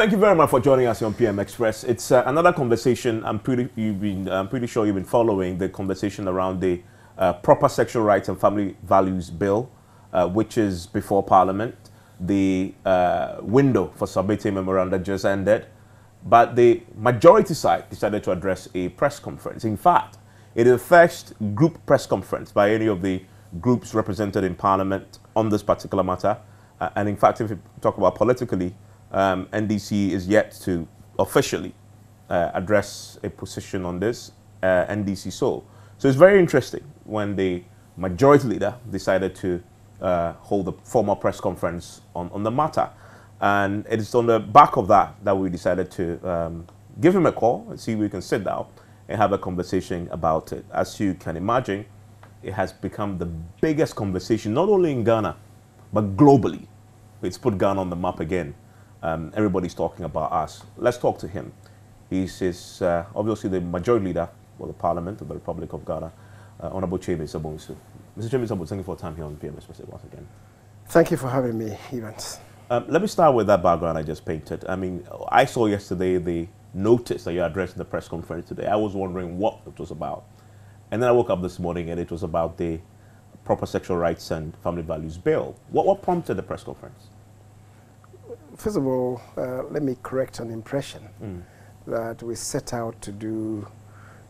Thank you very much for joining us on PM Express. It's another conversation. I'm pretty sure you've been following the conversation around the Proper Sexual Rights and Family Values Bill, which is before Parliament. The window for submitting memoranda just ended, but the majority side decided to address a press conference. In fact, it is the first group press conference by any of the groups represented in Parliament on this particular matter. And in fact, if you talk about politically, NDC is yet to officially address a position on this, NDC so it's very interesting when the majority leader decided to hold a formal press conference on the matter. And it's on the back of that we decided to give him a call and see if we can sit down and have a conversation about it. As you can imagine, it has become the biggest conversation, not only in Ghana, but globally. It's put Ghana on the map again. Everybody's talking about us. Let's talk to him. He's obviously the majority leader of the Parliament of the Republic of Ghana, Honorable Chebe Sabonsu. Mr. Chebe Sabonsu, thank you for your time here on PM Express once again. Thank you for having me, Evans. Let me start with that background I just painted. I mean, I saw yesterday the notice that you addressed in the press conference today. I was wondering what it was about. And then I woke up this morning and it was about the Proper Sexual Rights and Family Values Bill. What prompted the press conference? First of all, let me correct an impression that we set out to do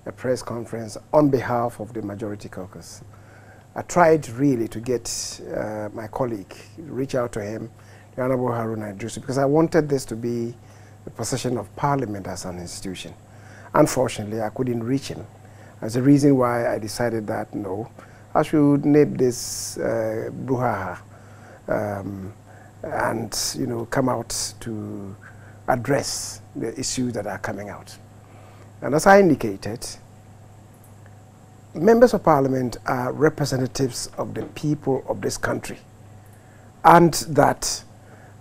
a press conference on behalf of the majority caucus. I tried really to get my colleague, reach out to him, the Honorable Haruna Idrisu, because I wanted this to be the position of Parliament as an institution. Unfortunately, I couldn't reach him. That's the reason why I decided that, no, I should name this brouhaha and, you know, come out to address the issues that are coming out. And as I indicated, members of Parliament are representatives of the people of this country, and that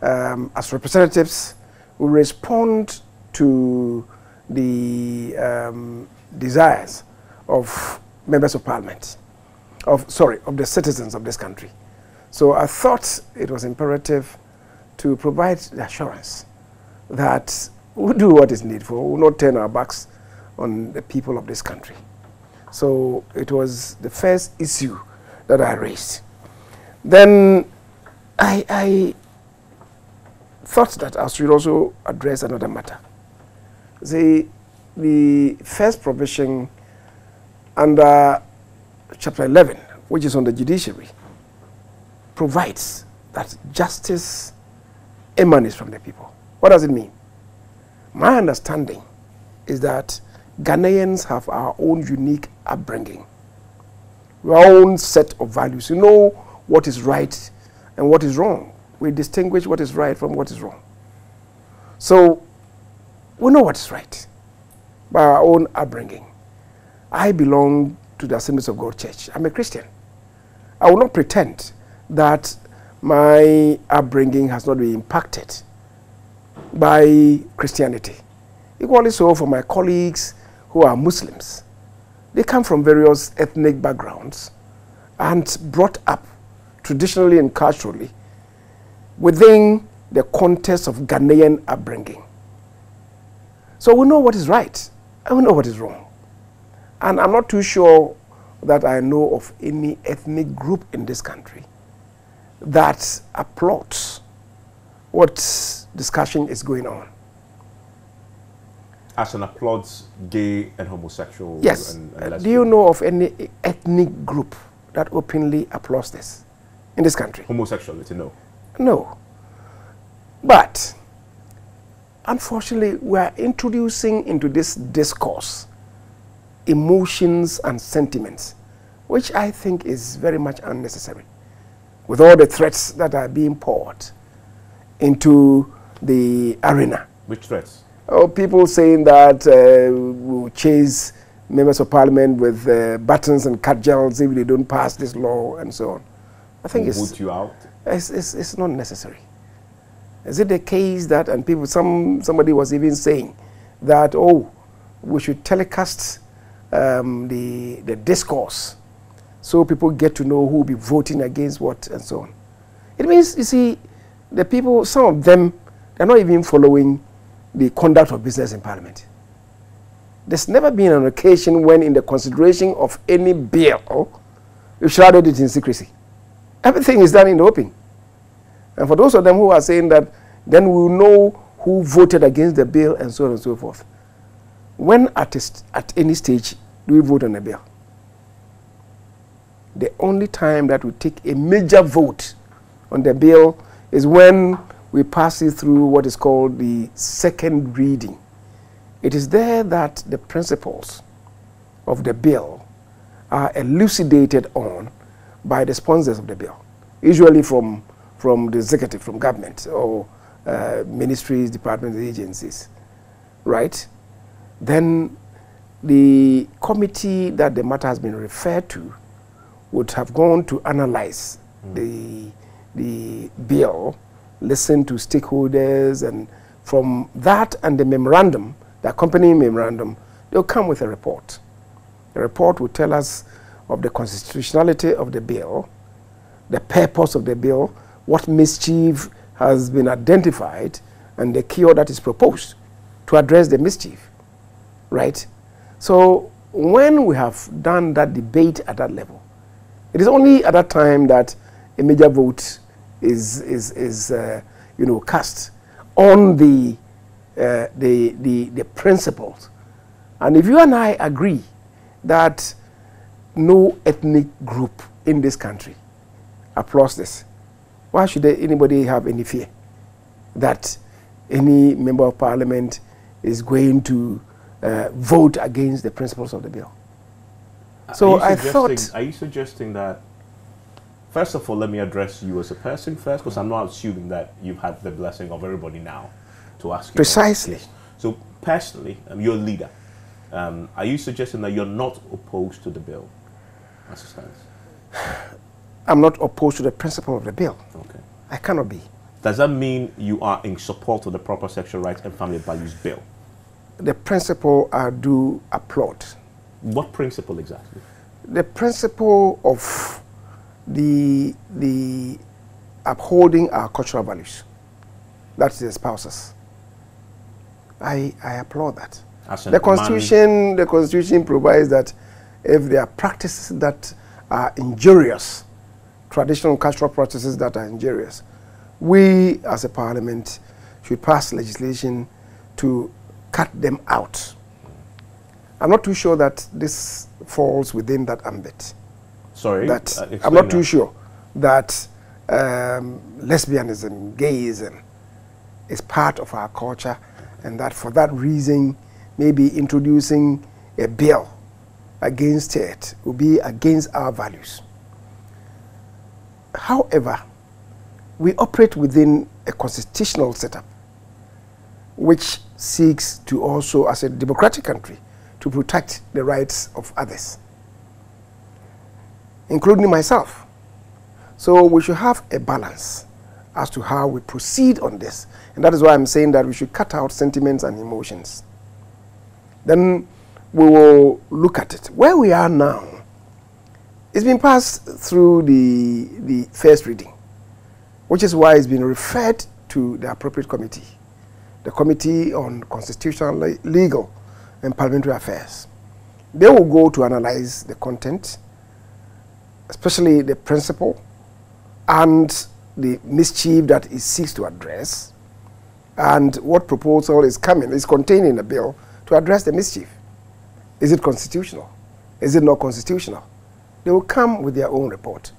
as representatives will respond to the desires of members of Parliament, of the citizens of this country. So I thought it was imperative to provide the assurance that we'll do what is needful, we'll not turn our backs on the people of this country. So it was the first issue that I raised. Then I thought that I should also address another matter. The first provision under Chapter 11, which is on the judiciary, provides that justice emanates from the people. What does it mean? My understanding is that Ghanaians have our own unique upbringing, our own set of values. You know what is right and what is wrong. We distinguish what is right from what is wrong. So we know what is right by our own upbringing. I belong to the Assemblies of God Church. I'm a Christian. I will not pretend that my upbringing has not been impacted by Christianity. Equally so for my colleagues who are Muslims. They come from various ethnic backgrounds and brought up traditionally and culturally within the context of Ghanaian upbringing. So we know what is right and we know what is wrong. And I'm not too sure that I know of any ethnic group in this country that applauds what discussion is going on. As an applauds gay and homosexual? Yes. And do you know of any ethnic group that openly applauds this in this country? Homosexuality, no. No. But unfortunately, we are introducing into this discourse emotions and sentiments, which I think is very much unnecessary, with all the threats that are being poured into the arena. Which threats? Oh, people saying that we'll chase members of Parliament with buttons and cudgels if they don't pass this law and so on. I think we'll vote you out? It's not necessary. Is it the case that, and people, somebody was even saying that, oh, we should telecast the discourse so people get to know who will be voting against what and so on. It means, you see, the people, some of them, they're not even following the conduct of business in Parliament. There's never been an occasion when in the consideration of any bill, you've shrouded it in secrecy. Everything is done in the open. And for those of them who are saying that, then we'll know who voted against the bill and so on and so forth. When at any stage do we vote on a bill? The only time that we take a major vote on the bill is when we pass it through what is called the second reading. It is there that the principles of the bill are elucidated on by the sponsors of the bill, usually from the executive, from government, or ministries, departments, agencies, right? Then the committee that the matter has been referred to would have gone to analyze the bill, listen to stakeholders, and from that and the memorandum, the accompanying memorandum, they'll come with a report. The report will tell us of the constitutionality of the bill, the purpose of the bill, what mischief has been identified, and the cure that is proposed to address the mischief, right? So when we have done that debate at that level, it is only at that time that a major vote is cast on the principles. And if you and I agree that no ethnic group in this country applauds this, why should anybody have any fear that any member of parliament is going to vote against the principles of the bill? So I thought... Are you suggesting that, first of all, let me address you as a person first, because I'm not assuming that you've had the blessing of everybody now to ask you. Precisely. So personally, you're a leader. Are you suggesting that you're not opposed to the bill as it stands? I'm not opposed to the principle of the bill. Okay. I cannot be. Does that mean you are in support of the Proper Sexual Rights and Family Values Bill? The principle I do applaud. What principle exactly? The principle of the upholding our cultural values. That's the spouses. I applaud that. The Constitution provides that if there are practices that are injurious, traditional cultural practices that are injurious, we as a parliament should pass legislation to cut them out. I'm not too sure that this falls within that ambit. Sorry? I'm not too sure that lesbianism, gayism is part of our culture, and that for that reason, maybe introducing a bill against it will be against our values. However, we operate within a constitutional setup which seeks to also, as a democratic country, to protect the rights of others, including myself. So we should have a balance as to how we proceed on this. And that is why I'm saying that we should cut out sentiments and emotions. Then we will look at it. Where we are now, it's been passed through the first reading, which is why it's been referred to the appropriate committee, the Committee on Constitutional, Legal and Parliamentary Affairs. They will go to analyze the content, especially the principle and the mischief that it seeks to address, and what proposal is contained in the bill to address the mischief. Is it constitutional? Is it not constitutional? They will come with their own report,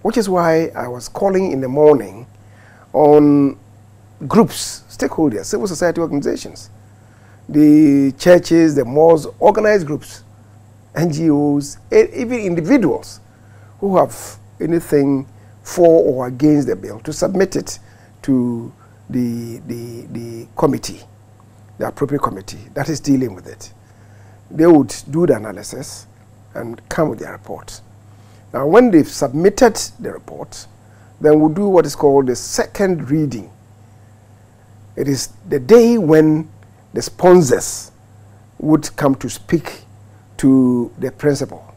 which is why I was calling in the morning on groups, stakeholders, civil society organizations, the churches, the mosques, organized groups, NGOs, even individuals who have anything for or against the bill to submit it to the committee, the appropriate committee that is dealing with it. They would do the analysis and come with their report. Now, when they've submitted the report, then we'll do what is called the second reading. It is the day when the sponsors would come to speak to the principal.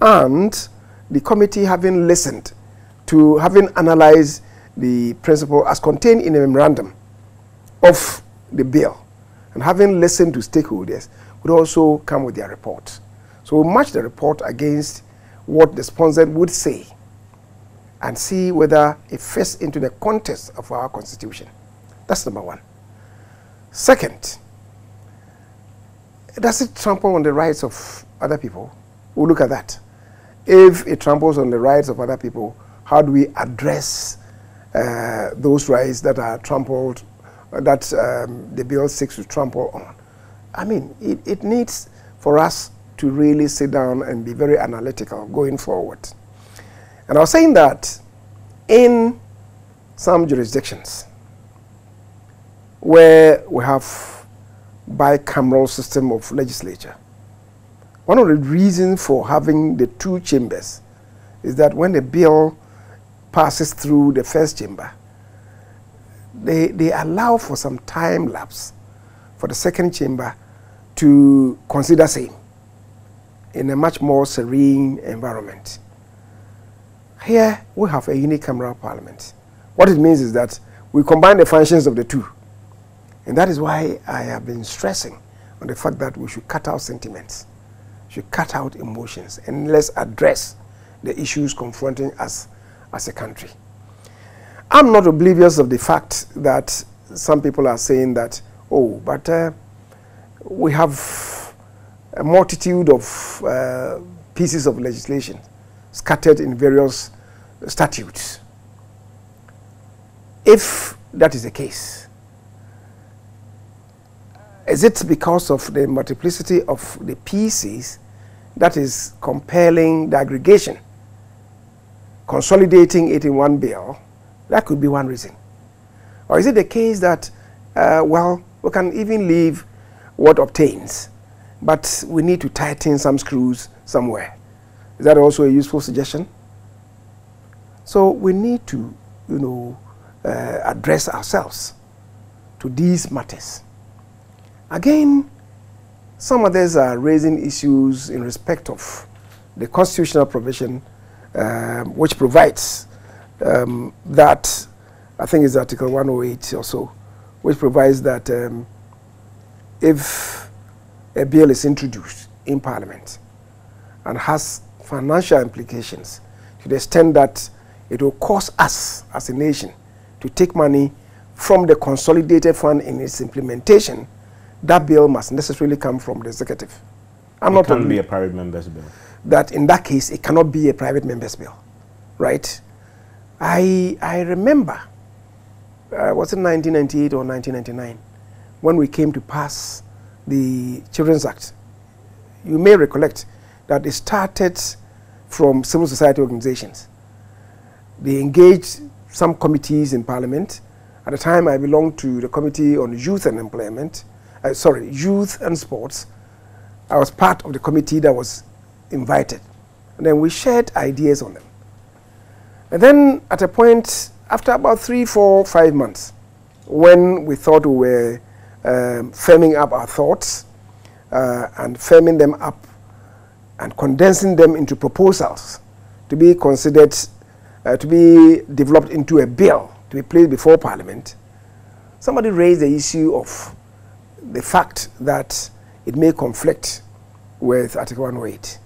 And the committee, having listened to, having analyzed the principle as contained in a memorandum of the bill, and having listened to stakeholders, would also come with their report. So we'll match the report against what the sponsor would say and see whether it fits into the context of our constitution. That's number one. Second, does it trample on the rights of other people? We'll look at that. If it tramples on the rights of other people, how do we address those rights that are trampled, that the bill seeks to trample on? I mean, it needs for us to really sit down and be very analytical going forward. And I was saying that in some jurisdictions where we have bicameral system of legislature, one of the reasons for having the two chambers is that when the bill passes through the first chamber, they allow for some time lapse for the second chamber to consider same in a much more serene environment. Here we have a unicameral parliament. What it means is that we combine the functions of the two. And that is why I have been stressing on the fact that we should cut out sentiments, should cut out emotions, and let's address the issues confronting us as a country. I'm not oblivious of the fact that some people are saying that, oh, but we have a multitude of pieces of legislation scattered in various statutes. If that is the case, is it because of the multiplicity of the pieces that is compelling the aggregation, consolidating it in one bill? That could be one reason. Or is it the case that, well, we can even leave what obtains, but we need to tighten some screws somewhere? Is that also a useful suggestion? So we need to, address ourselves to these matters. Again, some others are raising issues in respect of the constitutional provision which provides that, I think it's Article 108 or so, which provides that if a bill is introduced in Parliament and has financial implications to the extent that it will cost us as a nation to take money from the consolidated fund in its implementation, that bill must necessarily come from the executive. It can't be a private member's bill. That in that case, it cannot be a private member's bill, right? I remember, was it 1998 or 1999, when we came to pass the Children's Act. You may recollect that it started from civil society organizations. They engaged some committees in Parliament. At the time, I belonged to the Committee on Youth and Employment, Youth and Sports. I was part of the committee that was invited. And then we shared ideas on them. And then at a point, after about 3, 4, 5 months, when we thought we were firming up our thoughts and firming them up and condensing them into proposals to be considered, to be developed into a bill to be placed before Parliament, somebody raised the issue of the fact that it may conflict with Article 108.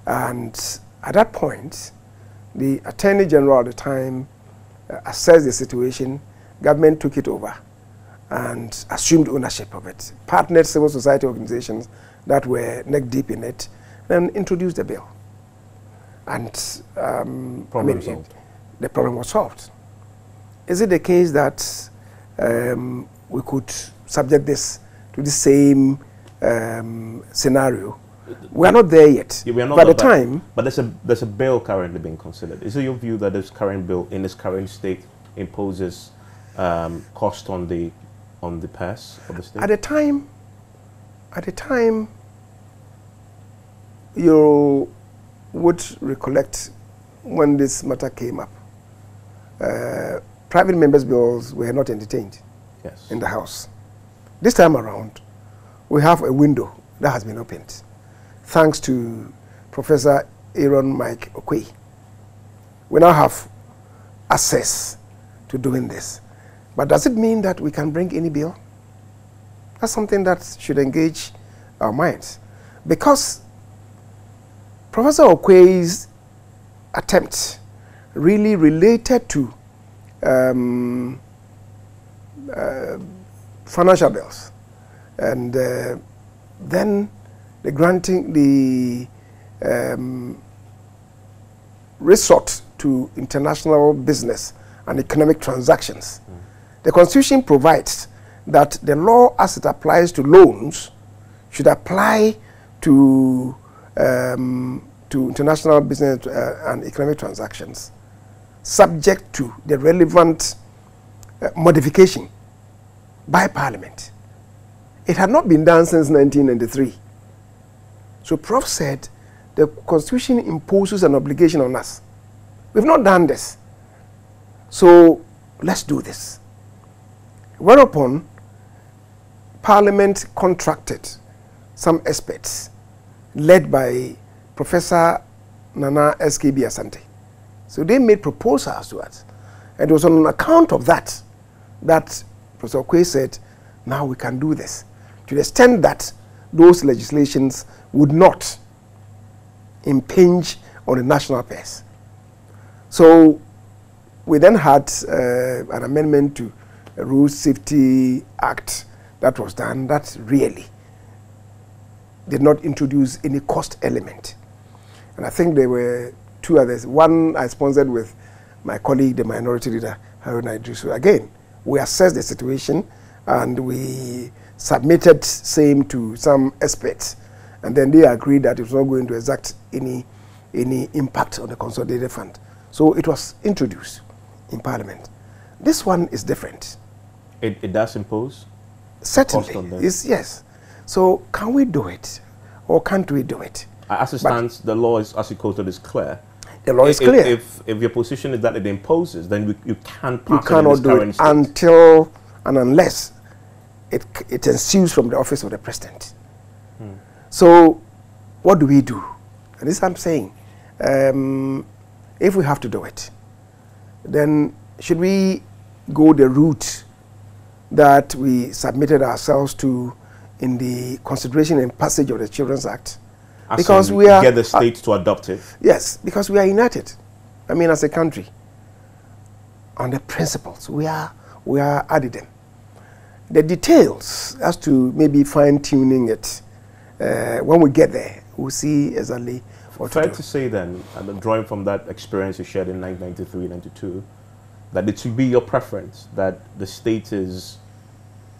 And at that point, the Attorney General at the time assessed the situation, government took it over and assumed ownership of it, partnered civil society organizations that were neck deep in it, and introduced the bill. And the problem was solved. Is it the case that we could subject this to the same scenario? We are not there yet. Yeah, we are not. By the time, but there's a bill currently being considered. Is it your view that this current bill, in its current state, imposes cost on the purse of the state? At the time, you would recollect when this matter came up. Private members' bills were not entertained in the House. This time around, we have a window that has been opened, thanks to Professor Aaron Mike Okwe. We now have access to doing this. But does it mean that we can bring any bill? That's something that should engage our minds. Because Professor Okwei's attempt really related to financial bills, and then the granting the resort to international business and economic transactions. The Constitution provides that the law as it applies to loans should apply to international business and economic transactions, subject to the relevant modification by Parliament. It had not been done since 1993. So Prof said the Constitution imposes an obligation on us. We've not done this. So let's do this. Whereupon Parliament contracted some experts led by Professor Nana S.K.B. Asante. So they made proposals to us. And it was on account of that that Professor Okwei said, now we can do this, to the extent that those legislations would not impinge on the national purse. So we then had an amendment to the Road Safety Act that was done that really did not introduce any cost element. And I think there were two others. One I sponsored with my colleague, the minority leader, Haruna Idrisu. Again, we assessed the situation and we submitted same to some experts. And then they agreed that it was not going to exact any impact on the consolidated fund. So it was introduced in Parliament. This one is different. It does impose? Certainly. Yes. So can we do it or can't we do it? As it stands, the law is, as you quoted, is clear. The law is clear. If your position is that it imposes, then you can't pass it. You cannot do it until and unless it ensues from the office of the president. So what do we do? And this I'm saying. If we have to do it, then should we go the route that we submitted ourselves to in the consideration and passage of the Children's Act? Because we are get the state to adopt it. Yes, because we are united. I mean, as a country, on the principles, we are adding them. The details as to maybe fine-tuning it, when we get there, we'll see exactly what Fair to say then, and drawing from that experience you shared in 1993-92, that it should be your preference that the state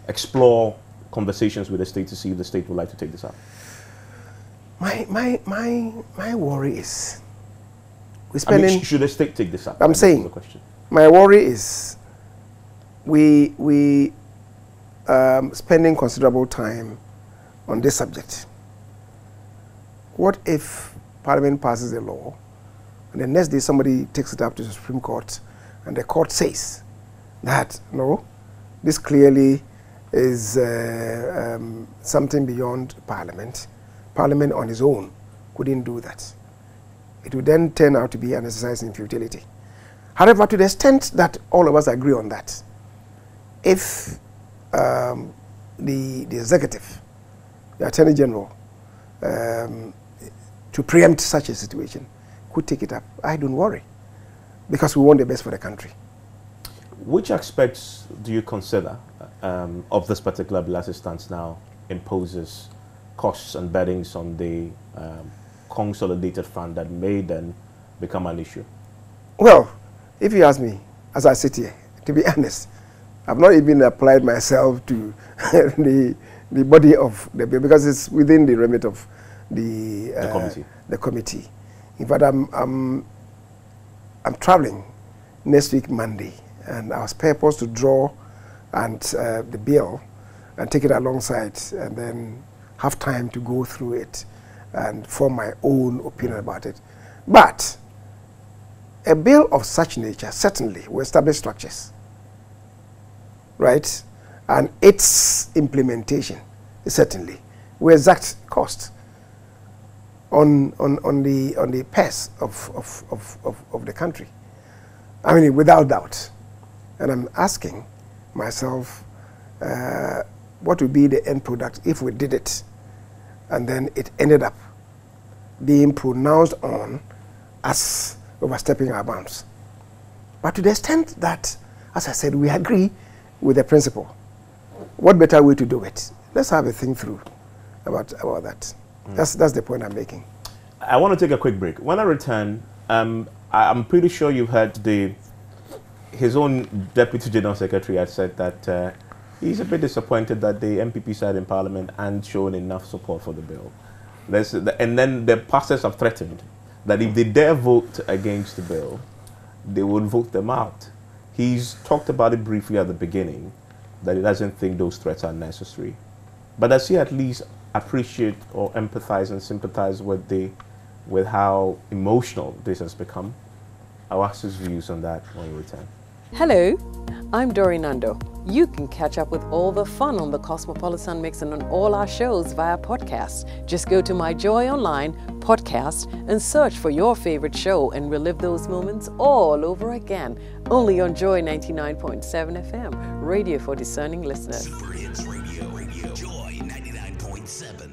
explore conversations with the state to see if the state would like to take this up. My worry is we're spending. I mean, should the state take this up? I'm saying the question. My worry is we spending considerable time on this subject. What if Parliament passes a law and the next day somebody takes it up to the Supreme Court and the court says that no, this clearly is something beyond Parliament. Parliament on its own couldn't do that. It would then turn out to be an exercise in futility. However, to the extent that all of us agree on that, if the executive, the Attorney General, to preempt such a situation, could take it up, I don't worry, because we want the best for the country. Which aspects do you consider of this particular bill as it stands now imposes costs and burdens on the consolidated fund that may then become an issue? Well, if you ask me, as I sit here, to be honest, I've not even applied myself to the body of the bill because it's within the remit of the committee. In fact, I'm traveling next week Monday, and I was purposed to draw and the bill and take it alongside, and then have time to go through it and form my own opinion about it. But a bill of such nature certainly will establish structures, right? And its implementation certainly will exact cost on the purse of the country. I mean, without doubt. And I'm asking myself, what would be the end product if we did it, and then it ended up being pronounced on as overstepping our bounds. But to the extent that, as I said, we agree with the principle, what better way to do it? Let's have a think through about that. That's the point I'm making. I want to take a quick break. When I return, I'm pretty sure you've heard his own Deputy General Secretary had said that he's a bit disappointed that the MPP side in Parliament hadn't shown enough support for the bill. And then the pastors have threatened that if they dare vote against the bill, they would vote them out. He's talked about it briefly at the beginning, that he doesn't think those threats are necessary. But does he at least appreciate or empathize and sympathize with how emotional this has become? I'll ask his views on that when we return. Hello, I'm Dori Nando. You can catch up with all the fun on the Cosmopolitan Mix and on all our shows via podcast. Just go to My Joy Online podcast and search for your favorite show and relive those moments all over again. Only on Joy 99.7 FM, radio for discerning listeners. Super Hits Radio, Joy 99.7.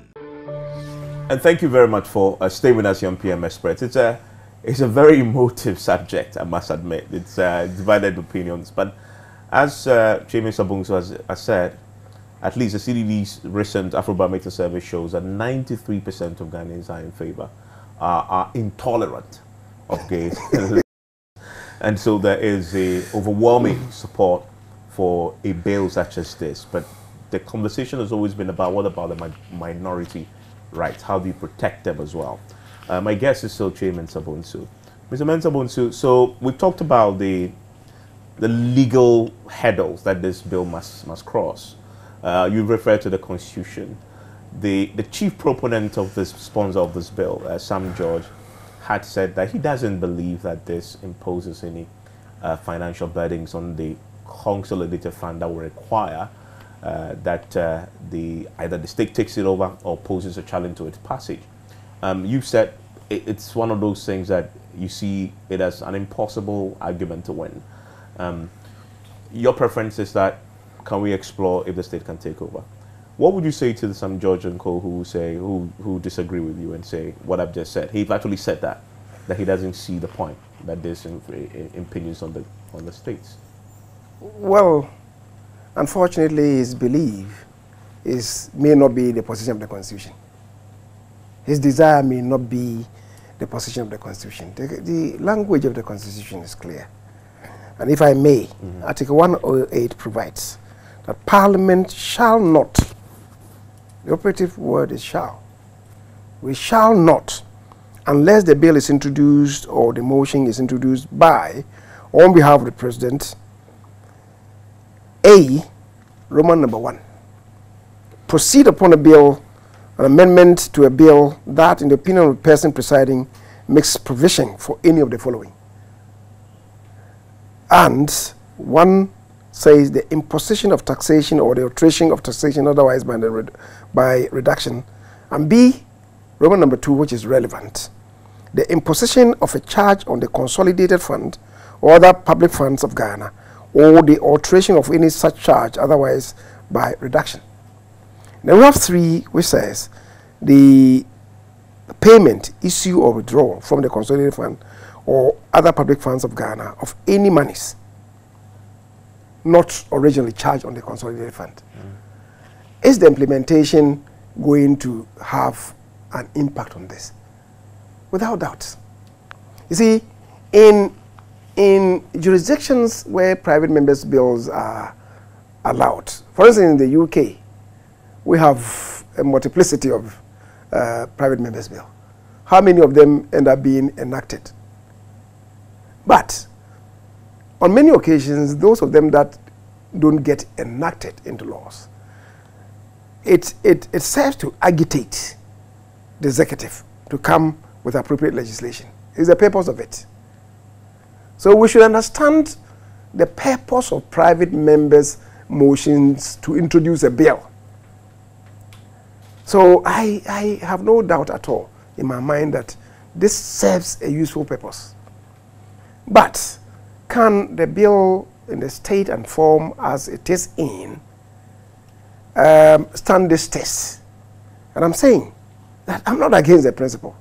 And thank you very much for staying with us here on PM Express. It's a very emotive subject, I must admit. It's divided opinions. But as Chairman Sabungso has said, at least the CDD's recent Afrobarometer survey shows that 93% of Ghanaians are in favor, are intolerant of gays. And so there is a overwhelming support for a bill such as this. But the conversation has always been about what about the minority rights? How do you protect them as well? My guest is still Chairman Sabungso. Mr. Mensah-Bonsu, so we talked about the legal hurdles that this bill must cross. You referred to the Constitution. The chief proponent of this sponsor of this bill, Sam George, had said that he doesn't believe that this imposes any financial burdens on the consolidated fund that will require that either the state takes it over or poses a challenge to its passage. You've said it's one of those things that you see it as an impossible argument to win. Your preference is that can we explore if the state can take over? What would you say to the Sam George and co who disagree with you and say what I've just said? He's actually said that he doesn't see the point that this impinges on the states. Well, unfortunately, his belief may not be the position of the Constitution. His desire may not be the position of the Constitution. The language of the Constitution is clear. And if I may, Article 108 provides that Parliament shall not, the operative word is shall, we shall not, unless the bill is introduced or the motion is introduced by, or on behalf of the President, Roman number 1, proceed upon a bill, an amendment to a bill that, in the opinion of the person presiding, makes provision for any of the following. And 1 says the imposition of taxation or the alteration of taxation otherwise by reduction. And B, Roman number 2, which is relevant, the imposition of a charge on the consolidated fund or other public funds of Ghana, or the alteration of any such charge otherwise by reduction. Then we have 3, which says the payment, issue or withdrawal from the consolidated fund or other public funds of Ghana of any monies not originally charged on the consolidated fund. Is the implementation going to have an impact on this? Without doubt. You see, in jurisdictions where private members' bills are allowed, for instance, in the UK, we have a multiplicity of private members' bill. How many of them end up being enacted? But on many occasions, those of them that don't get enacted into laws, it serves to agitate the executive to come with appropriate legislation. It's the purpose of it. So we should understand the purpose of private members' motions to introduce a bill. So I have no doubt at all in my mind that this serves a useful purpose. But can the bill in the state and form as it is in stand this test. And I'm saying that I'm not against the principle.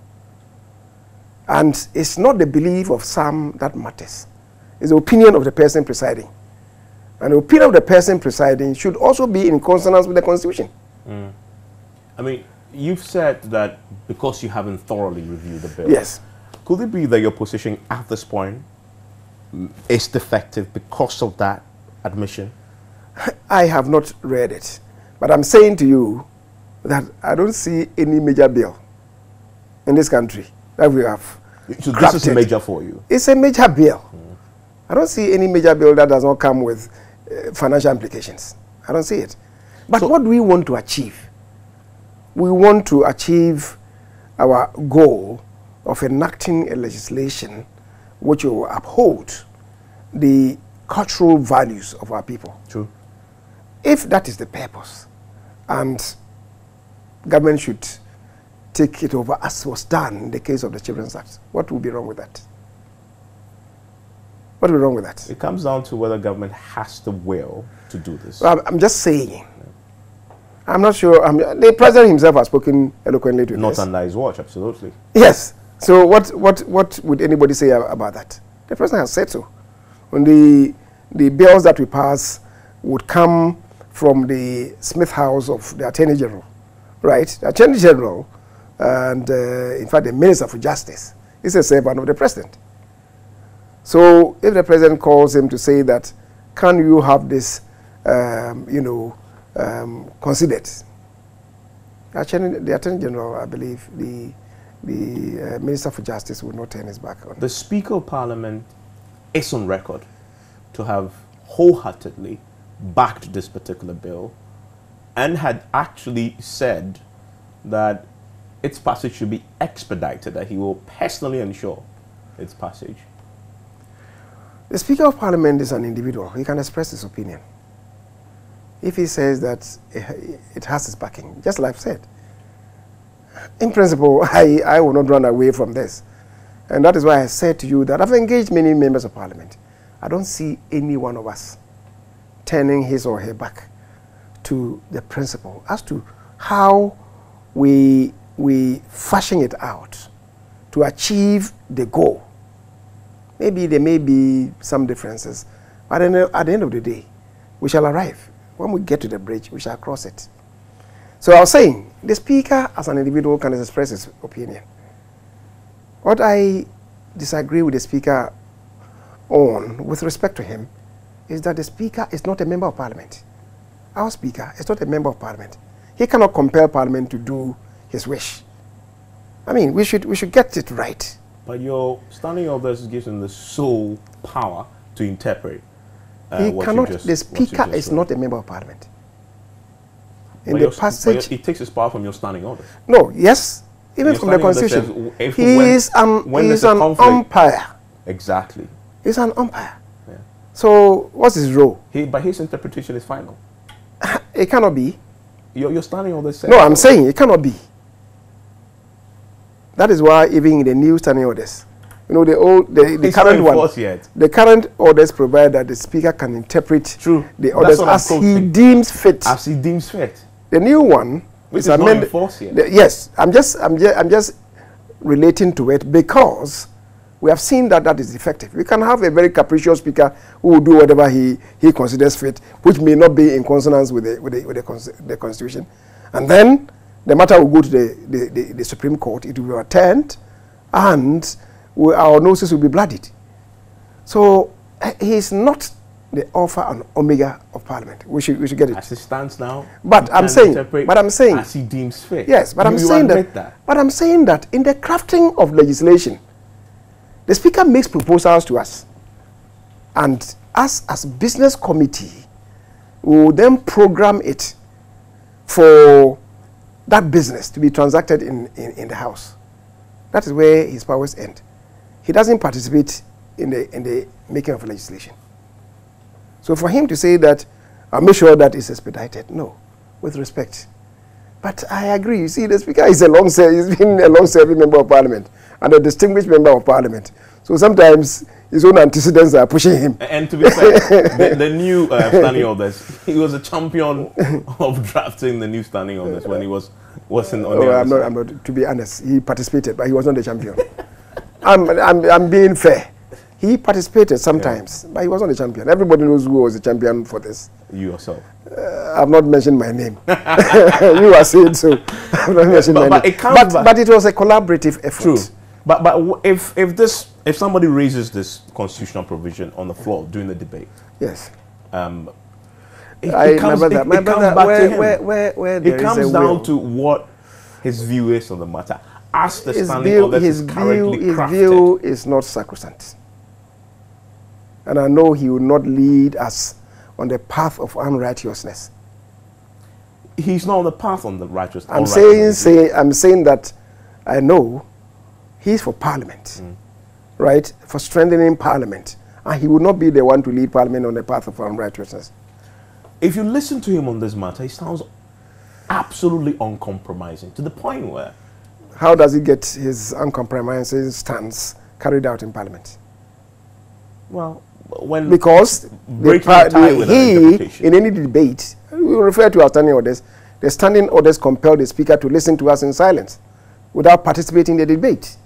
And it's not the belief of some that matters. It's the opinion of the person presiding. And the opinion of the person presiding should also be in consonance with the Constitution. I mean, you've said that because you haven't thoroughly reviewed the bill. Yes. Could it be that your position at this point is defective because of that admission? I have not read it. But I'm saying to you that I don't see any major bill in this country that we have So crafted. this is major for you? It's a major bill. I don't see any major bill that does not come with financial implications. I don't see it. But So what do we want to achieve? We want to achieve our goal of enacting a legislation which will uphold the cultural values of our people. True. If that is the purpose, and government should take it over as was done in the case of the Children's Act, what would be wrong with that? What would be wrong with that? It comes down to whether government has the will to do this. Well, I'm just saying. I'm not sure. The president himself has spoken eloquently to Not this. under his watch, absolutely. Yes. So what would anybody say about that? The president has said so. When the bills that we pass would come from the Smith House of the Attorney General, right? The Attorney General and, in fact, the Minister for Justice is a servant of the president. So if the president calls him to say that, can you have this, considered? The Attorney General, I believe, the Minister for Justice will not turn his back on. The Speaker of Parliament is on record to have wholeheartedly backed this particular bill and had actually said that its passage should be expedited, that he will personally ensure its passage. The Speaker of Parliament is an individual. He can express his opinion. If he says that it has its backing, just like I've said. In principle, I will not run away from this. And that is why I said to you that I've engaged many members of Parliament. I don't see any one of us turning his or her back to the principle as to how we fashion it out to achieve the goal. Maybe there may be some differences, but at the end of the day, we shall arrive. When we get to the bridge, we shall cross it. So I was saying, the Speaker as an individual can express his opinion. What I disagree with the Speaker on, with respect to him, is that the Speaker is not a member of Parliament. Our Speaker is not a member of Parliament. He cannot compel Parliament to do his wish. I mean, we should get it right. But your standing orders gives him the sole power to interpret. He cannot. The Speaker is not a member of Parliament. In the passage, he takes his power from your standing orders. No, yes, even from the Constitution. He is an umpire. Exactly. He's an umpire. Yeah. So what's his role? But his interpretation is final. It cannot be. Your standing orders says. No, I'm saying it cannot be. That is why even in the new standing orders, you know, the current one, the current orders provide that the Speaker can interpret the orders as he deems fit. As he deems fit. The new one is not enforced yet. Yes, I'm just relating to it because we have seen that is effective. We can have a very capricious Speaker who will do whatever he considers fit, which may not be in consonance with the Constitution, and then the matter will go to the Supreme Court. It will be overturned, and our noses will be bloodied. So he is not the alpha and omega of Parliament. We should get it. As it stands now. But I'm saying as he deems fit. Yes, but I'm saying that. But I'm saying that in the crafting of legislation, the Speaker makes proposals to us, and us as business committee will then program it for that business to be transacted in the House. That is where his powers end. He doesn't participate in the making of legislation. So for him to say that, I'll make sure that it's expedited, no, with respect. But I agree. You see, the Speaker is he's been a long-serving member of Parliament. and a distinguished member of parliament. So sometimes his own antecedents are pushing him. And to be fair, the new standing orders, he was a champion of drafting the new standing orders when he wasn't on the other I'm not. To be honest, he participated, but he was not the champion. I'm being fair. He participated sometimes, but he was not the champion. Everybody knows who was the champion for this. You yourself. I've not mentioned my name. You are saying so. I've not mentioned my name. But it was a collaborative effort. True. But if somebody raises this constitutional provision on the floor during the debate, yes, it comes down to what his view is on the matter. As the standing orders is currently crafted. His view is not sacrosanct, and I know he will not lead us on the path of unrighteousness. He's not on the path on the righteous. I'm saying that I know he's for Parliament, right? For strengthening Parliament, and he will not be the one to lead Parliament on the path of unrighteousness. If you listen to him on this matter, he sounds absolutely uncompromising to the point where. How does he get his uncompromising stance carried out in Parliament? Well, when because in any debate, we refer to our standing orders. The standing orders compel the speaker to listen to us in silence, without participating in the debate.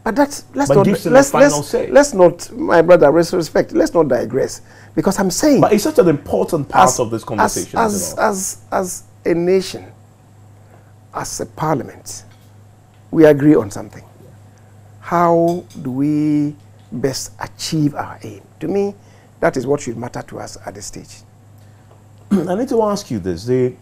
But let's not, my brother, respect. Let's not digress, because I'm saying. But it's such an important part of this conversation. As a nation, as a parliament, we agree on something. How do we best achieve our aim? To me, that is what should matter to us at this stage. I need to ask you this. It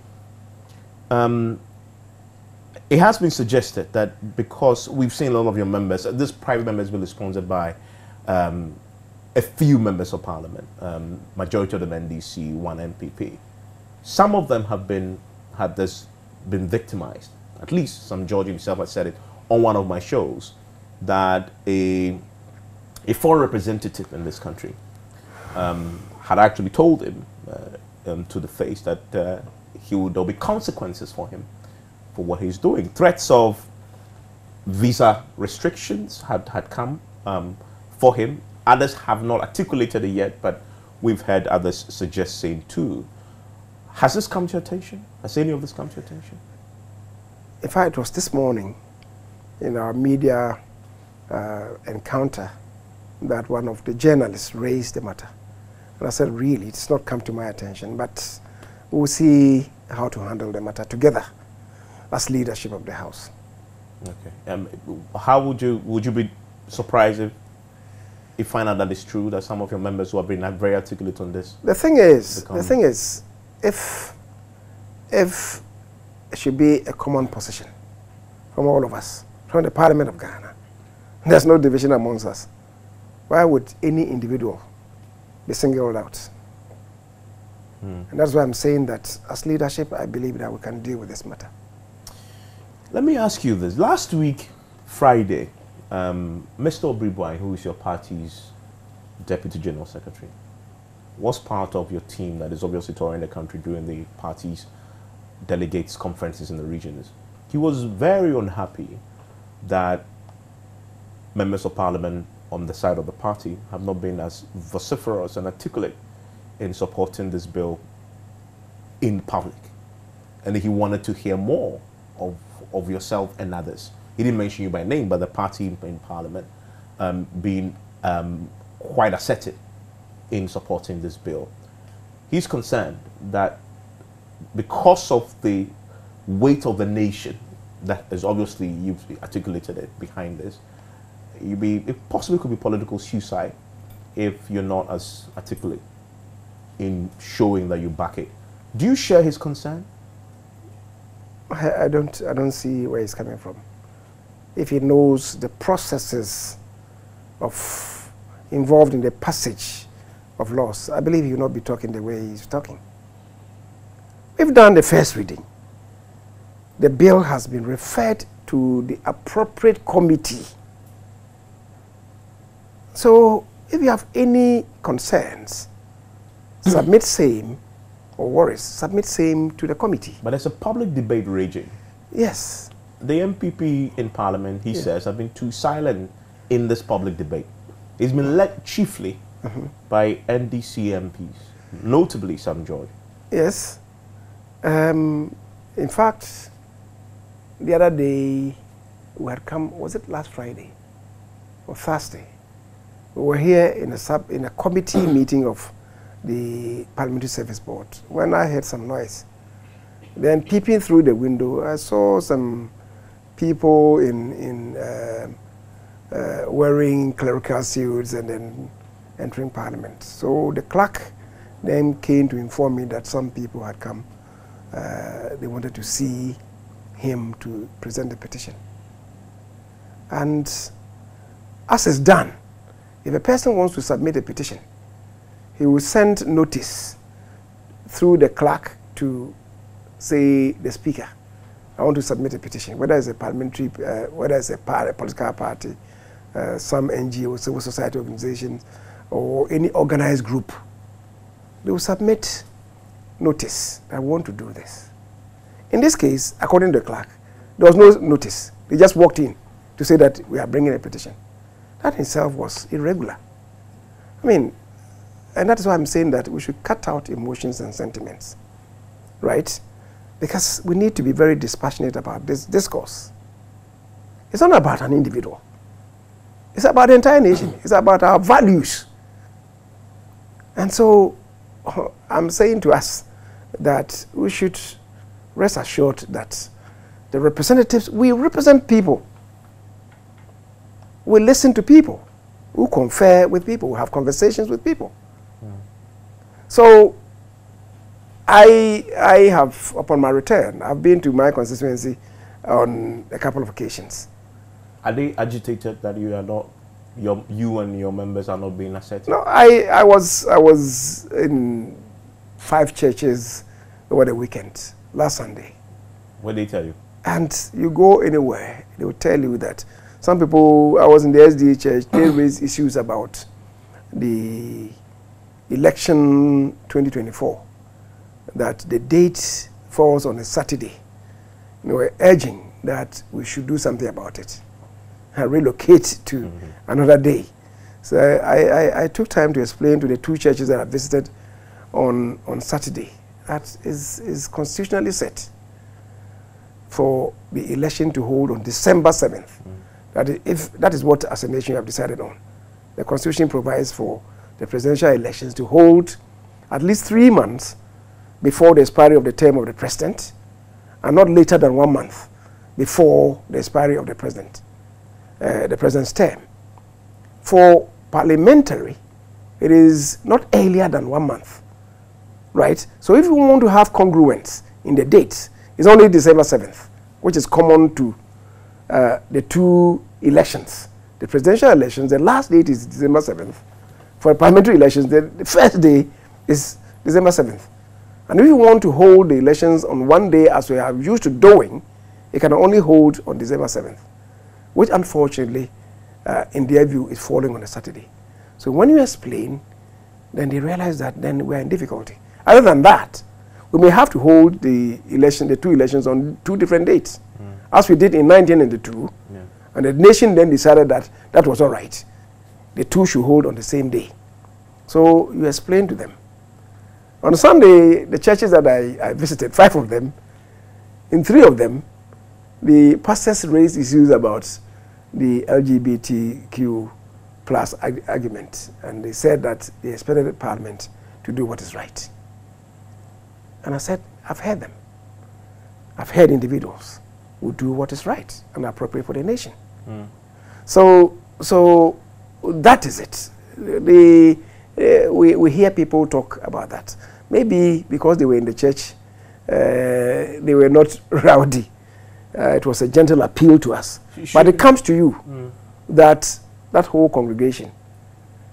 has been suggested that because we've seen a lot of your members, this private members bill is sponsored by a few members of parliament, majority of them NDC, one MPP. Some of them have been victimized. At least some George himself has said it on one of my shows, that a foreign representative in this country had actually told him to the face that there'll be consequences for him for what he's doing. Threats of visa restrictions had come for him. Others have not articulated it yet, but we've heard others suggest same too. Has this come to your attention? Has any of this come to your attention? In fact, it was this morning in our media encounter that one of the journalists raised the matter. And I said, really, it's not come to my attention, but we'll see how to handle the matter together as leadership of the House. Okay. How would you be surprised if you find out that it's true, that some of your members who have been very articulate on this? The thing is, if it should be a common position from all of us, from the Parliament of Ghana, there's no division amongst us, why would any individual be singled out? And that's why I'm saying that as leadership, I believe that we can deal with this matter. Let me ask you this. Last week, Friday, Mr. Obribwai, who is your party's Deputy General Secretary, was part of your team that is obviously touring the country during the party's delegates conferences in the regions. He was very unhappy that members of parliament on the side of the party have not been as vociferous and articulate in supporting this bill in public. And he wanted to hear more of yourself and others. He didn't mention you by name, but the party in parliament being quite assertive in supporting this bill. He's concerned that because of the weight of the nation, that is obviously, you've articulated it behind this, it possibly could be political suicide if you're not as articulate in showing that you back it. Do you share his concern? I don't see where he's coming from. If he knows the processes involved in the passage of laws, I believe he will not be talking the way he's talking. We've done the first reading. The bill has been referred to the appropriate committee. So if you have any concerns, submit same, or worries, submit same to the committee. But there's a public debate raging. Yes. the MPP in Parliament, he says, have been too silent in this public debate. It's been led chiefly by NDC MPs, notably some George. Yes. In fact, the other day, we had come, was it last Friday or Thursday? We were here in a committee meeting of the Parliamentary Service Board when I heard some noise. Then peeping through the window, I saw some people wearing clerical suits and then entering Parliament. So the clerk then came to inform me that some people had come. They wanted to see him to present the petition. And as is done, if a person wants to submit a petition, he will send notice through the clerk to, say, the speaker. I want to submit a petition, whether it's a parliamentary, whether it's a political party, some NGO, civil society organizations, or any organized group. They will submit notice. I want to do this. In this case, according to the clerk, there was no notice. They just walked in to say that we are bringing a petition. That in itself was irregular. I mean, and that is why I'm saying that we should cut out emotions and sentiments, right? Because we need to be very dispassionate about this discourse. It's not about an individual. It's about the entire nation. It's about our values. And so I'm saying to us that we should rest assured that the representatives, we represent people. We listen to people. We confer with people. We have conversations with people. So I have, upon my return, I've been to my constituency on a couple of occasions. Are they agitated that you are not, you and your members are not being accepted? No, I was in 5 churches over the weekend, last Sunday. What did they tell you? And you go anywhere, they will tell you that some people, I was in the SDA church, they raised issues about the election 2024, that the date falls on a Saturday. They were urging that we should do something about it and relocate to another day. So I took time to explain to the 2 churches that I visited on Saturday that is constitutionally set for the election to hold on December 7th. That is what as a nation we have decided on. The Constitution provides for the presidential elections to hold at least 3 months before the expiry of the term of the president, and not later than 1 month before the expiry of the president's term. For parliamentary, it is not earlier than 1 month, right? So if you want to have congruence in the dates, it's only December 7th, which is common to the 2 elections. The presidential elections, the last date is December 7th. For parliamentary elections, the first day is December 7th. And if you want to hold the elections on one day as we are used to doing, it can only hold on December 7th, which unfortunately, in their view, is falling on a Saturday. So when you explain, then they realize that then we're in difficulty. Other than that, we may have to hold the 2 elections on 2 different dates, as we did in 1992, and the nation then decided that that was all right. The 2 should hold on the same day. So you explain to them. On Sunday, the churches that I visited, 5 of them, in 3 of them, the pastors raised issues about the LGBTQ plus argument, and they said that they expected the Parliament to do what is right. And I said, I've heard them. I've heard individuals who do what is right and appropriate for the nation. So that is it. We hear people talk about that. Maybe because they were in the church, they were not rowdy. It was a gentle appeal to us. But it comes to you that whole congregation,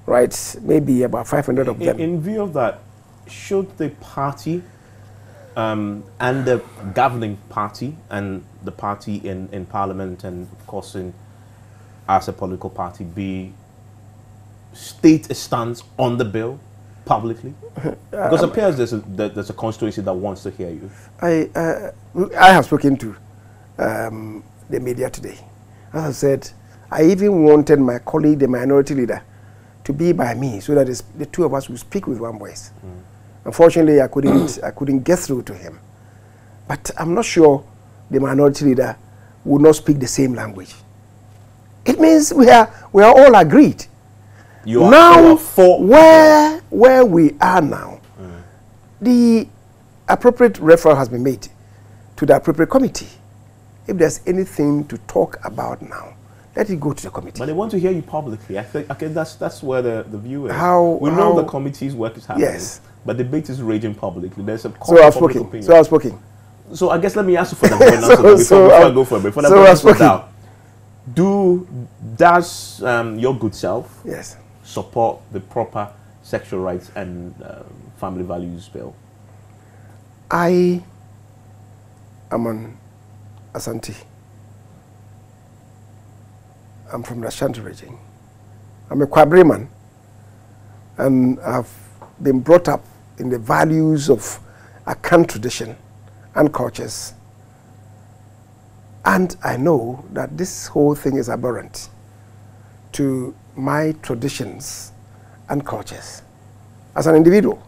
right, maybe about 500 of them. In view of that, should the party and the governing party and the party in Parliament and, of course, as a political party, state a stance on the bill publicly? Because it appears there's a constituency that wants to hear you. I have spoken to the media today. As I said, I even wanted my colleague, the minority leader, to be by me so that the two of us would speak with one voice. Unfortunately, I couldn't get through to him. But I'm not sure the minority leader would not speak the same language. It means we are all agreed. You are now, for where we are now, the appropriate referral has been made to the appropriate committee. If there's anything to talk about now, let it go to the committee. But they want to hear you publicly. I think that's where the view is. We know the committee's work is happening. Yes. But debate is raging publicly. There's a so I've spoken. So I've spoken. So I guess let me ask you for the before I go for a break. For the does your good self support the proper sexual rights and family values bill? I am an Asante. I'm from the Ashanti region. I'm a Kwabere man, and I've been brought up in the values of Akan tradition and cultures. And I know that this whole thing is abhorrent to my traditions and cultures as an individual.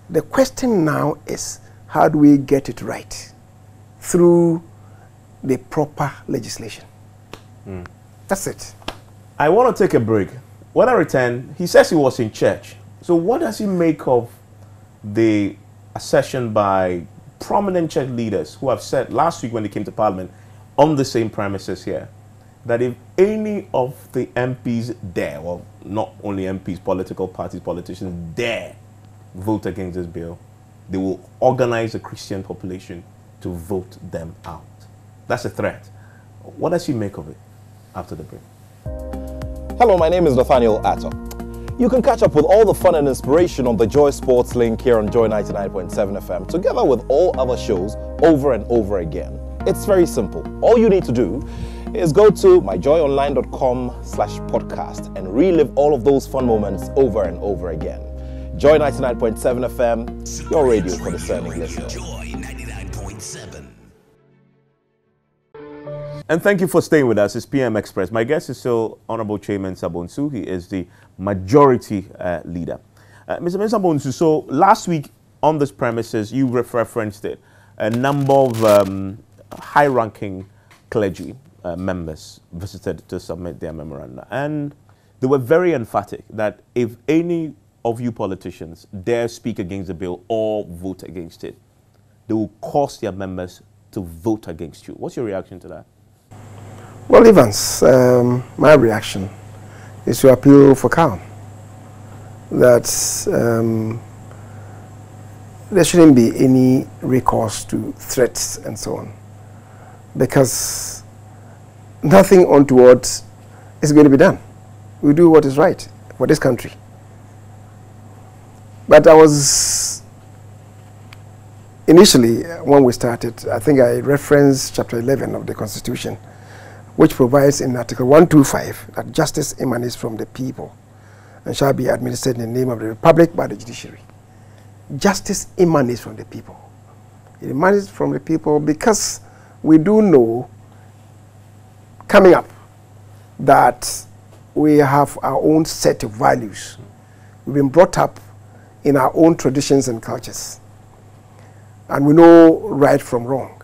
The question now is, how do we get it right through the proper legislation? That's it. I want to take a break. When I return, he says he was in church. So what does he make of the assertion by prominent church leaders who have said last week when they came to Parliament on the same premises here, that if any of the MPs dare, well, not only MPs, political parties, politicians dare vote against this bill, they will organize the Christian population to vote them out. That's a threat. What does he make of it after the break? Hello, my name is Nathaniel Atto. You can catch up with all the fun and inspiration on the Joy Sports link here on Joy 99.7 FM, together with all other shows over and over again. It's very simple. All you need to do is go to myjoyonline.com/podcast and relive all of those fun moments over and over again. Joy 99.7 FM, your radio for discerning listeners. Joy 99.7. And thank you for staying with us. It's PM Express. My guest is still Honorable Chairman Sabonsu. He is the majority leader. Mr. Sabonsu, so last week on this premises, you referenced it. A number of high-ranking clergy members visited to submit their memoranda. And they were very emphatic that if any of you politicians dare speak against the bill or vote against it, they will cause their members to vote against you. What's your reaction to that? Well, Evans, my reaction is to appeal for calm. That there shouldn't be any recourse to threats and so on, because nothing untoward is going to be done. We do what is right for this country. But I was initially, when we started, I think I referenced Chapter 11 of the Constitution, which provides in Article 125 that justice emanates from the people and shall be administered in the name of the Republic by the judiciary. Justice emanates from the people. It emanates from the people because we do know, coming up, that we have our own set of values. We've been brought up in our own traditions and cultures. And we know right from wrong.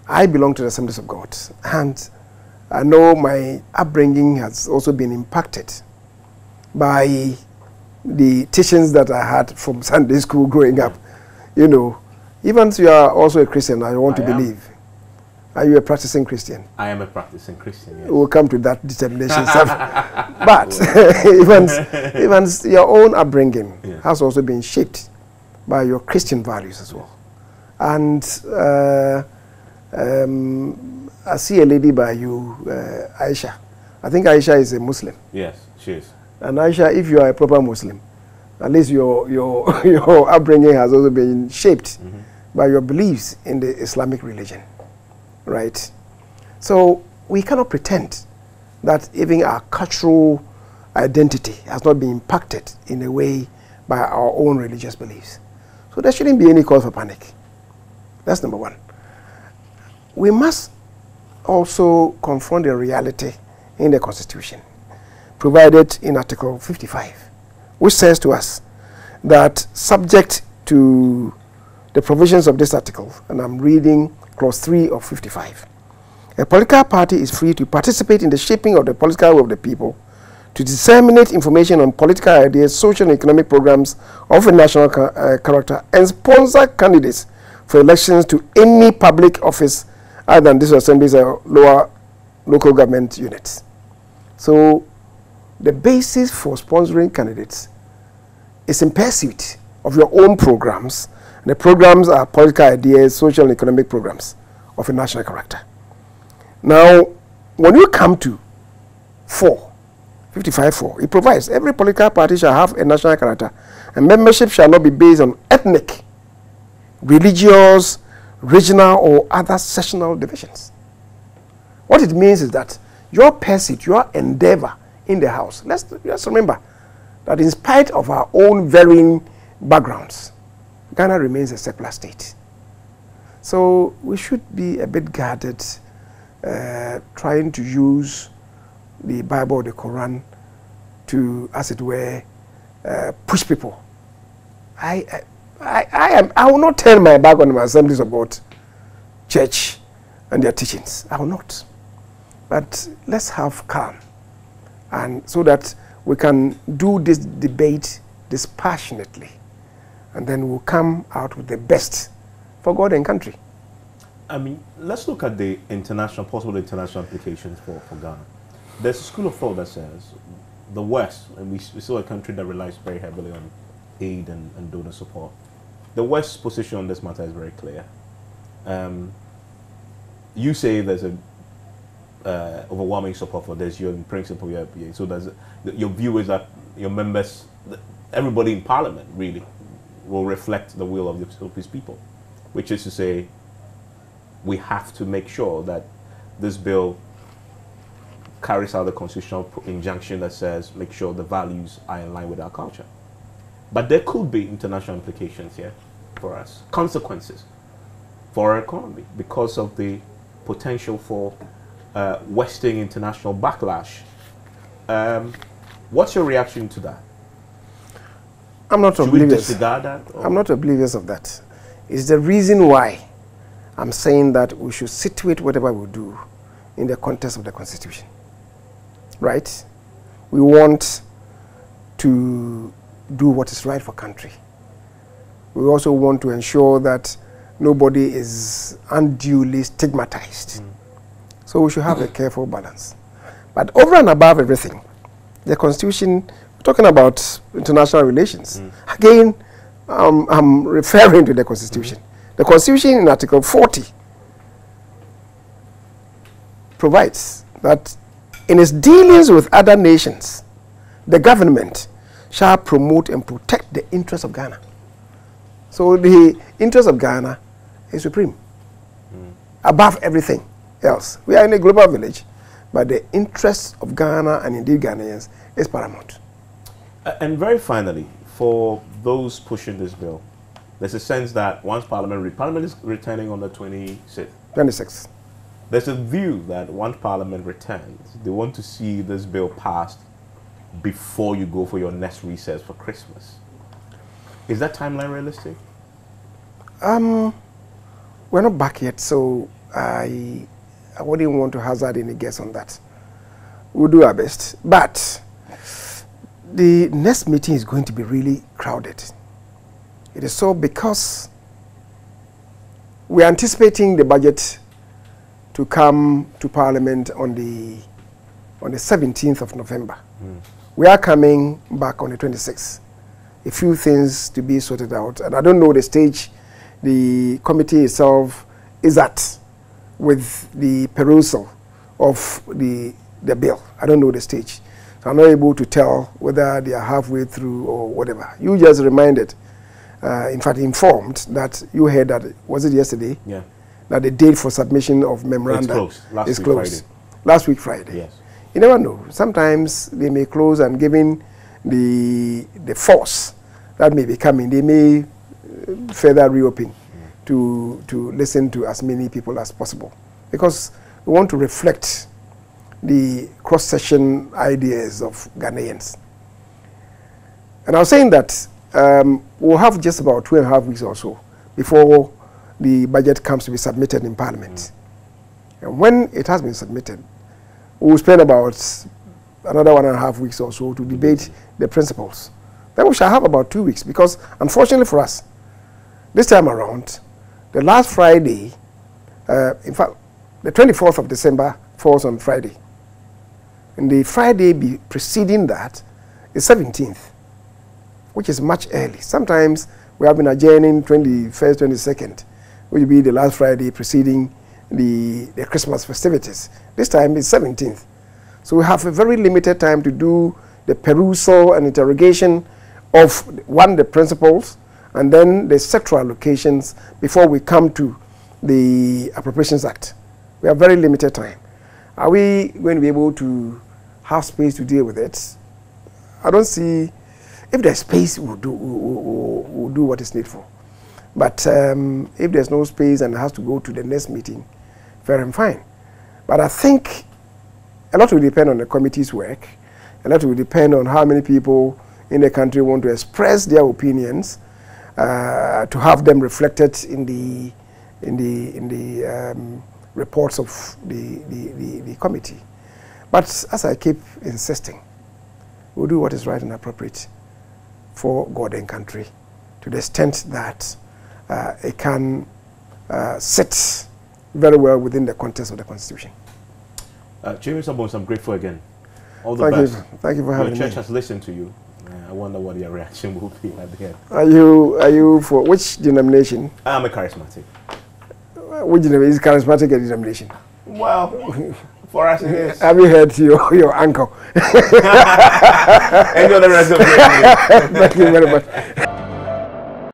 I belong to the Assemblies of God, and I know my upbringing has also been impacted by the teachings that I had from Sunday school growing up. You know, even if you are also a Christian, I want to believe. Are you a practicing Christian? I am a practicing Christian, yes. We'll come to that determination. But even your own upbringing has also been shaped by your Christian values as well. And I see a lady by you, Aisha. I think Aisha is a Muslim. Yes, she is. And Aisha, if you are a proper Muslim, at least your upbringing has also been shaped by your beliefs in the Islamic religion, right? So we cannot pretend that even our cultural identity has not been impacted in a way by our own religious beliefs. So there shouldn't be any cause for panic. That's number one. we must also confront the reality in the Constitution, provided in Article 55, which says to us that subject to the provisions of this article, and I'm reading clause 3 of 55, a political party is free to participate in the shaping of the political will of the people, to disseminate information on political ideas, social and economic programs of a national character, and sponsor candidates for elections to any public office other than this assemblies or lower local government units. So the basis for sponsoring candidates is in pursuit of your own programs. The programs are political ideas, social and economic programs of a national character. Now, when you come to 55.4, it provides every political party shall have a national character, and membership shall not be based on ethnic, religious, regional, or other sectional divisions. What it means is that your pursuit, your endeavor in the house, let's remember that in spite of our own varying backgrounds, Ghana remains a secular state. So we should be a bit guarded, trying to use the Bible or the Quran to, as it were, push people. I will not turn my back on my Assemblies of God church and their teachings. I will not. But let's have calm, and so that we can do this debate dispassionately, and then we'll come out with the best for God and country. I mean, let's look at the possible international implications for Ghana. There's a school of thought that says the West, and we're still a country that relies very heavily on aid and donor support. The West's position on this matter is very clear. You say there's a overwhelming support for this. You're in principle, so your view is that your members, everybody in Parliament really, will reflect the will of his people, which is to say, we have to make sure that this bill carries out the constitutional injunction that says make sure the values are in line with our culture. But there could be international implications here for us, consequences for our economy because of the potential for Western international backlash. What's your reaction to that? I'm not Should we oblivious. disregard that? I'm not oblivious of that. It's the reason why I'm saying that we should situate whatever we do in the context of the Constitution. Right? We want to do what is right for country. We also want to ensure that nobody is unduly stigmatized. So we should have a careful balance. But over and above everything, the Constitution, we're talking about international relations. Again, I'm referring to the Constitution. The Constitution in Article 40 provides that in its dealings with other nations, the government shall promote and protect the interests of Ghana. So the interest of Ghana is supreme, above everything else. We are in a global village, but the interests of Ghana and indeed Ghanaians is paramount. And very finally, for those pushing this bill, there's a sense that once Parliament is returning on the 26th. There's a view that once Parliament returns, they want to see this bill passed before you go for your next recess for Christmas. Is that timeline realistic? We're not back yet, so I wouldn't want to hazard any guess on that. We'll do our best. But the next meeting is going to be really crowded. It is so because we're anticipating the budget to come to Parliament on the 17th of November. We are coming back on the 26th. A few things to be sorted out, and I don't know the stage the committee itself is at with the perusal of the bill. I don't know the stage. So I'm not able to tell whether they are halfway through or whatever. You just reminded, in fact informed, that you heard that, was it yesterday? Yeah. That the date for submission of memoranda is closed. Last week Friday. Yes. You never know. Sometimes they may close, and given the force that may be coming, they may further reopen to listen to as many people as possible. because we want to reflect the cross-section ideas of Ghanaians. And I was saying that we'll have just about 2.5 weeks or so before the budget comes to be submitted in Parliament. And when it has been submitted, we'll spend about another 1.5 weeks or so to debate the principles. Then we shall have about 2 weeks, because unfortunately for us, this time around, the last Friday, in fact, the 24th of December falls on Friday. And the Friday preceding that is 17th, which is much early. Sometimes we have been adjourning 21st, 22nd, which will be the last Friday preceding the Christmas festivities. This time is 17th. So we have a very limited time to do the perusal and interrogation of, one, the principles, and then the sectoral allocations before we come to the Appropriations Act. We have very limited time. Are we going to be able to have space to deal with it? I don't see. If there's space, we'll do what is needful. But if there's no space and it has to go to the next meeting, fair and fine. But I think a lot will depend on the committee's work. A lot will depend on how many people in the country want to express their opinions, to have them reflected in the reports of the committee. But as I keep insisting, we'll do what is right and appropriate for God and country, to the extent that it can sit very well within the context of the Constitution. James Abons, I'm grateful again. All the best. Thank you for having me. Your church has listened to you. I wonder what your reaction will be at the end. Are you for which denomination? I'm a charismatic. Which denomination is charismatic a denomination? Well, for us it is. Have you heard your uncle? Enjoy the rest of the day. Thank you very much.